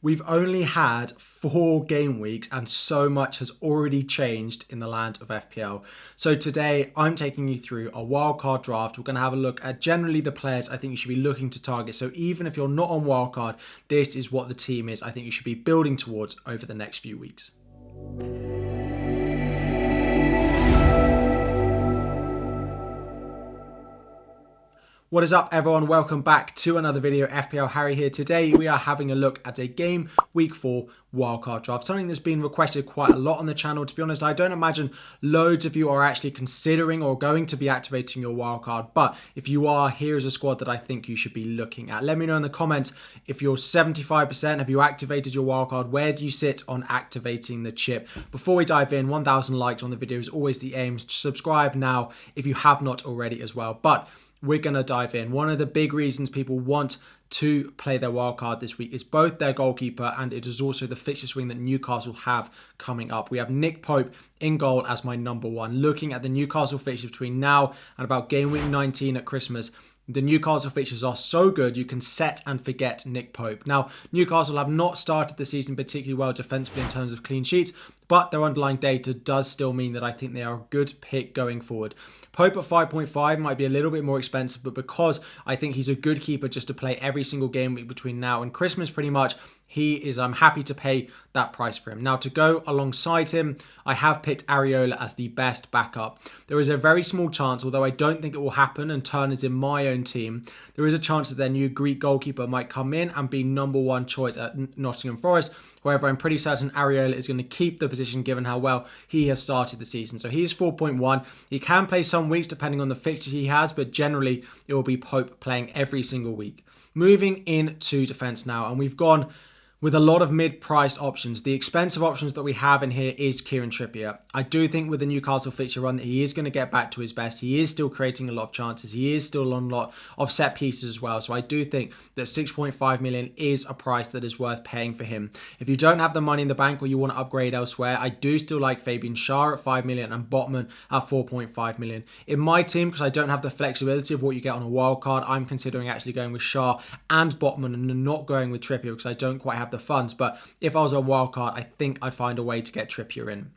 We've only had 4 game weeks and so much has already changed in the land of FPL. So today I'm taking you through a wildcard draft. We're going to have a look at generally the players I think you should be looking to target. So even if you're not on wildcard, this is what the team is I think you should be building towards over the next few weeks. What is up everyone, welcome back to another video. FPL Harry here. Today we are having a look at a game week 4 wildcard draft, something that's been requested quite a lot on the channel. To be honest, I don't imagine loads of you are actually considering or going to be activating your wildcard, but if you are, here is a squad that I think you should be looking at. Let me know in the comments if you're 75%, have you activated your wildcard? Where do you sit on activating the chip? Before we dive in, 1,000 likes on the video is always the aim. Subscribe now if you have not already as well. But we're going to dive in. One of the big reasons people want to play their wildcard this week is both their goalkeeper and it is also the fixture swing that Newcastle have coming up. We have Nick Pope in goal as my number 1. Looking at the Newcastle fixture between now and about game week 19 at Christmas, the Newcastle fixtures are so good you can set and forget Nick Pope. Now, Newcastle have not started the season particularly well defensively in terms of clean sheets, but their underlying data does still mean that I think they are a good pick going forward. Pope at 5.5 might be a little bit more expensive, but because I think he's a good keeper just to play every single game week between now and Christmas pretty much, I'm happy to pay that price for him. Now, to go alongside him, I have picked Areola as the best backup. There is a very small chance, although I don't think it will happen and Turn is in my own team, there is a chance that their new Greek goalkeeper might come in and be number 1 choice at Nottingham Forest. However, I'm pretty certain Areola is going to keep the position given how well he has started the season. So he's 4.1. He can play some weeks depending on the fixture he has, but generally it will be Pope playing every single week. Moving into defence now, and we've gone with a lot of mid-priced options. The expensive options that we have in here is Kieran Trippier. I do think with the Newcastle fixture run that he is going to get back to his best. He is still creating a lot of chances. He is still on a lot of set pieces as well. So I do think that 6.5 million is a price that is worth paying for him. If you don't have the money in the bank or you want to upgrade elsewhere, I do still like Fabian Schär at 5 million and Botman at 4.5 million. In my team, because I don't have the flexibility of what you get on a wild card, I'm considering actually going with Schär and Botman and not going with Trippier because I don't quite have the funds. But if I was a wild card, I think I'd find a way to get Trippier in.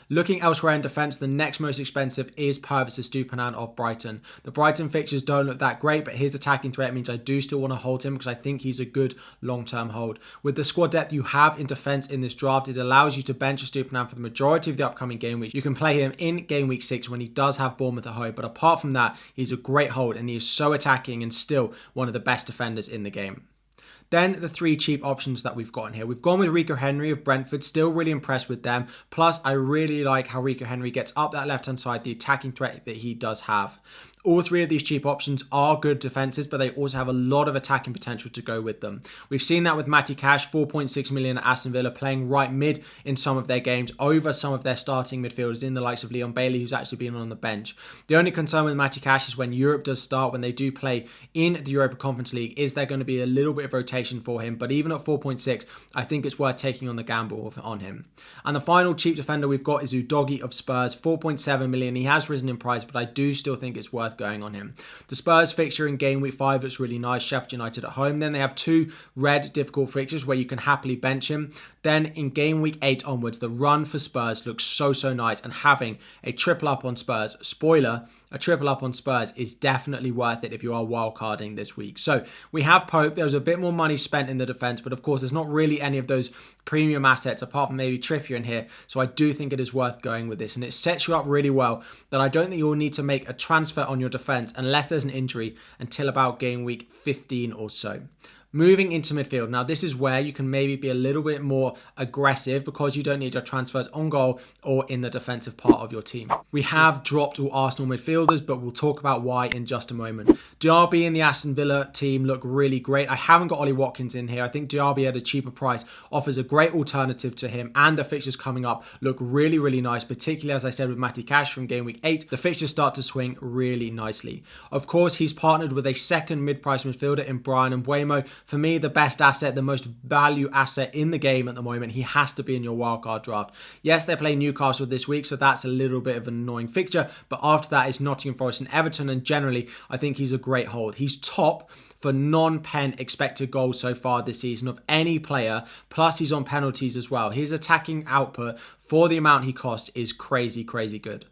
Looking elsewhere in defence, the next most expensive is Purvis Estupiñán of Brighton. The Brighton fixtures don't look that great, but his attacking threat means I do still want to hold him because I think he's a good long-term hold. With the squad depth you have in defence in this draft, it allows you to bench Estupiñán for the majority of the upcoming game week. You can play him in game week 6 when he does have Bournemouth at home, but apart from that, he's a great hold and he is so attacking and still one of the best defenders in the game. Then the 3 cheap options that we've got in here. We've gone with Rico Henry of Brentford, still really impressed with them. Plus, I really like how Rico Henry gets up that left-hand side, the attacking threat that he does have. All 3 of these cheap options are good defences, but they also have a lot of attacking potential to go with them. We've seen that with Matty Cash, 4.6 million at Aston Villa, playing right mid in some of their games over some of their starting midfielders in the likes of Leon Bailey, who's actually been on the bench. The only concern with Matty Cash is when Europe does start, when they do play in the Europa Conference League, is there going to be a little bit of rotation for him? But even at 4.6, I think it's worth taking on the gamble on him. And the final cheap defender we've got is Udogie of Spurs, 4.7 million. He has risen in price, but I do still think it's worth going on him. The Spurs fixture in game week 5 looks really nice. Sheffield United at home. Then they have 2 red difficult fixtures where you can happily bench him. Then in game week 8 onwards, the run for Spurs looks so nice, and having a triple up on Spurs, spoiler, a triple up on Spurs is definitely worth it if you are wildcarding this week. So we have Pope. There was a bit more money spent in the defence, but of course there's not really any of those premium assets apart from maybe Trippier in here. So I do think it is worth going with this, and it sets you up really well that I don't think you'll need to make a transfer on your defence unless there's an injury until about game week 15 or so. Moving into midfield. Now, this is where you can maybe be a little bit more aggressive because you don't need your transfers on goal or in the defensive part of your team. We have dropped all Arsenal midfielders, but we'll talk about why in just a moment. Diaby and the Aston Villa team look really great. I haven't got Ollie Watkins in here. I think Diaby at a cheaper price offers a great alternative to him, and the fixtures coming up look really nice, particularly as I said with Matty Cash from game week 8. The fixtures start to swing really nicely. Of course, he's partnered with a second mid-price midfielder in Brian Mbeumo. For me, the best asset, the most value asset in the game at the moment. He has to be in your wildcard draft. Yes, they're playing Newcastle this week, so that's a little bit of an annoying fixture. But after that is Nottingham Forest and Everton, and generally, I think he's a great hold. He's top for non-pen expected goals so far this season of any player, plus he's on penalties as well. His attacking output for the amount he costs is crazy, crazy good.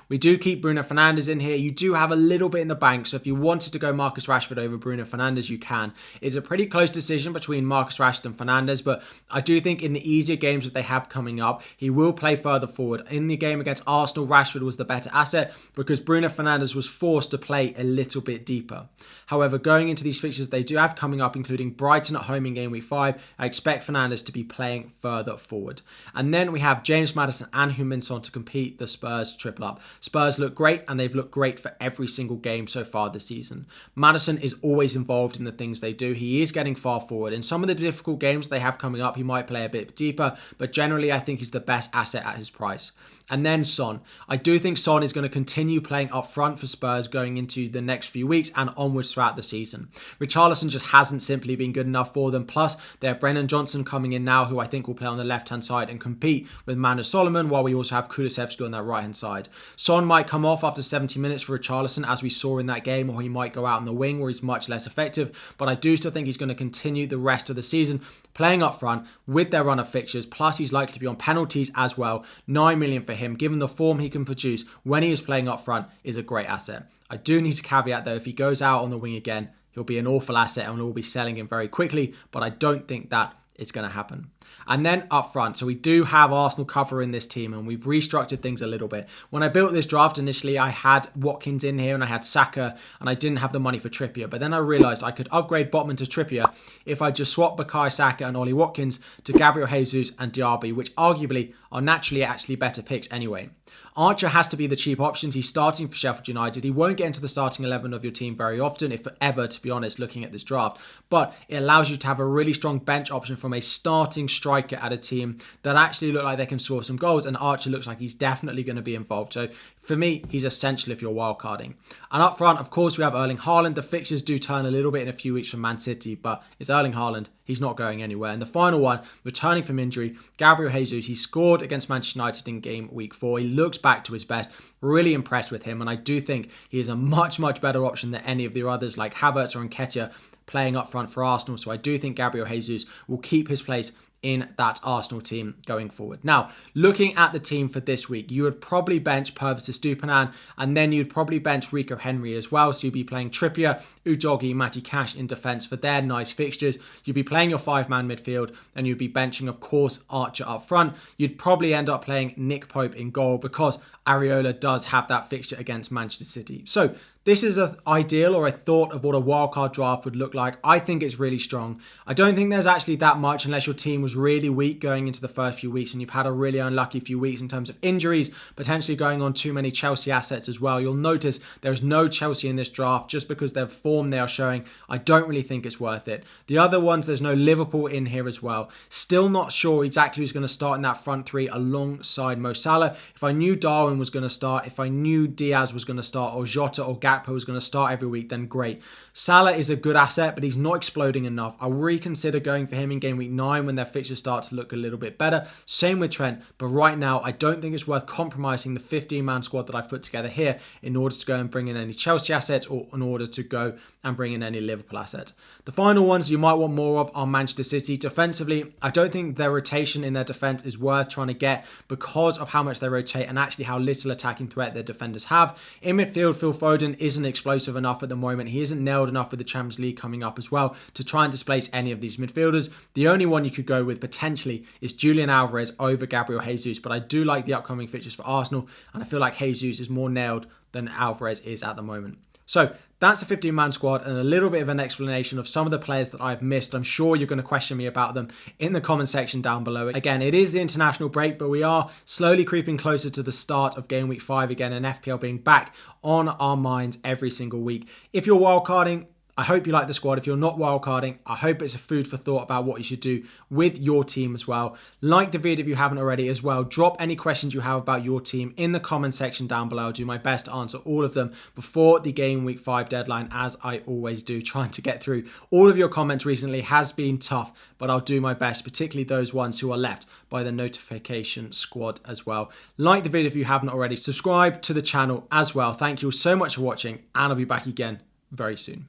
We do keep Bruno Fernandes in here. You do have a little bit in the bank, so if you wanted to go Marcus Rashford over Bruno Fernandes, you can. It's a pretty close decision between Marcus Rashford and Fernandes, but I do think in the easier games that they have coming up, he will play further forward. In the game against Arsenal, Rashford was the better asset because Bruno Fernandes was forced to play a little bit deeper. However, going into these fixtures they do have coming up, including Brighton at home in Game Week 5, I expect Fernandes to be playing further forward. And then we have James Maddison and Heung-min Son to compete the Spurs triple up. Spurs look great, and they've looked great for every single game so far this season. Maddison is always involved in the things they do. He is getting far forward. In some of the difficult games they have coming up, he might play a bit deeper, but generally I think he's the best asset at his price. And then Son. I do think Son is going to continue playing up front for Spurs going into the next few weeks and onwards throughout the season. Richarlison just hasn't simply been good enough for them. Plus, they have Brennan Johnson coming in now, who I think will play on the left-hand side and compete with Manu Solomon, while we also have Kulusevski on that right-hand side. Son might come off after 70 minutes for Richarlison, as we saw in that game, or he might go out on the wing where he's much less effective. But I do still think he's going to continue the rest of the season playing up front with their run of fixtures. Plus, he's likely to be on penalties as well. 9 million for him, given the form he can produce when he is playing up front, is a great asset. I do need to caveat though, if he goes out on the wing again, he'll be an awful asset and we'll be selling him very quickly, but I don't think that is going to happen. And then up front, so we do have Arsenal cover in this team, and we've restructured things a little bit. When I built this draft initially, I had Watkins in here and I had Saka, and I didn't have the money for Trippier. But then I realised I could upgrade Botman to Trippier if I just swapped Bukayo Saka and Ollie Watkins to Gabriel Jesus and Diaby, which arguably are naturally actually better picks anyway. Archer has to be the cheap option. He's starting for Sheffield United. He won't get into the starting 11 of your team very often, if ever, to be honest, looking at this draft. But it allows you to have a really strong bench option from a starting striker at a team that actually look like they can score some goals. And Archer looks like he's definitely going to be involved. So for me, he's essential if you're wildcarding. And up front, of course, we have Erling Haaland. The fixtures do turn a little bit in a few weeks from Man City, but it's Erling Haaland. He's not going anywhere. And the final one, returning from injury, Gabriel Jesus. He scored against Manchester United in Game Week 4. He looks back to his best. Really impressed with him. And I do think he is a much, much better option than any of the others like Havertz or Nketiah playing up front for Arsenal. So I do think Gabriel Jesus will keep his place in that Arsenal team going forward. Now, looking at the team for this week, you would probably bench Purvis Estupiñán, and then you'd probably bench Rico Henry as well. So you'd be playing Trippier, Udogie, Matty Cash in defence for their nice fixtures. You'd be playing your 5-man midfield, and you'd be benching, of course, Archer up front. You'd probably end up playing Nick Pope in goal because Areola does have that fixture against Manchester City. So this is an ideal or a thought of what a wildcard draft would look like. I think it's really strong. I don't think there's actually that much unless your team was really weak going into the first few weeks and you've had a really unlucky few weeks in terms of injuries, potentially going on too many Chelsea assets as well. You'll notice there's no Chelsea in this draft just because their form they are showing. I don't really think it's worth it. The other ones, there's no Liverpool in here as well. Still not sure exactly who's going to start in that front three alongside Mo Salah. If I knew Darwin was going to start, if I knew Diaz was going to start, or Jota or Gakpo was going to start every week, then great. Salah is a good asset, but he's not exploding enough. I'll reconsider going for him in Game Week 9 when their fixtures start to look a little bit better. Same with Trent, but right now I don't think it's worth compromising the 15-man squad that I've put together here in order to go and bring in any Chelsea assets or in order to go and bring in any Liverpool assets. The final ones you might want more of are Manchester City. Defensively, I don't think their rotation in their defence is worth trying to get because of how much they rotate and actually how little attacking threat their defenders have. In midfield, Phil Foden isn't explosive enough at the moment. He isn't nailed enough with the Champions League coming up as well to try and displace any of these midfielders. The only one you could go with potentially is Julian Alvarez over Gabriel Jesus, but I do like the upcoming fixtures for Arsenal and I feel like Jesus is more nailed than Alvarez is at the moment. So that's a 15-man squad and a little bit of an explanation of some of the players that I've missed. I'm sure you're going to question me about them in the comment section down below. Again, it is the international break, but we are slowly creeping closer to the start of Game Week 5 again and FPL being back on our minds every single week. If you're wildcarding, I hope you like the squad. If you're not wildcarding, I hope it's a food for thought about what you should do with your team as well. Like the video if you haven't already as well. Drop any questions you have about your team in the comment section down below. I'll do my best to answer all of them before the Game Week 5 deadline, as I always do. Trying to get through all of your comments recently has been tough, but I'll do my best, particularly those ones who are left by the notification squad as well. Like the video if you haven't already. Subscribe to the channel as well. Thank you so much for watching, and I'll be back again very soon.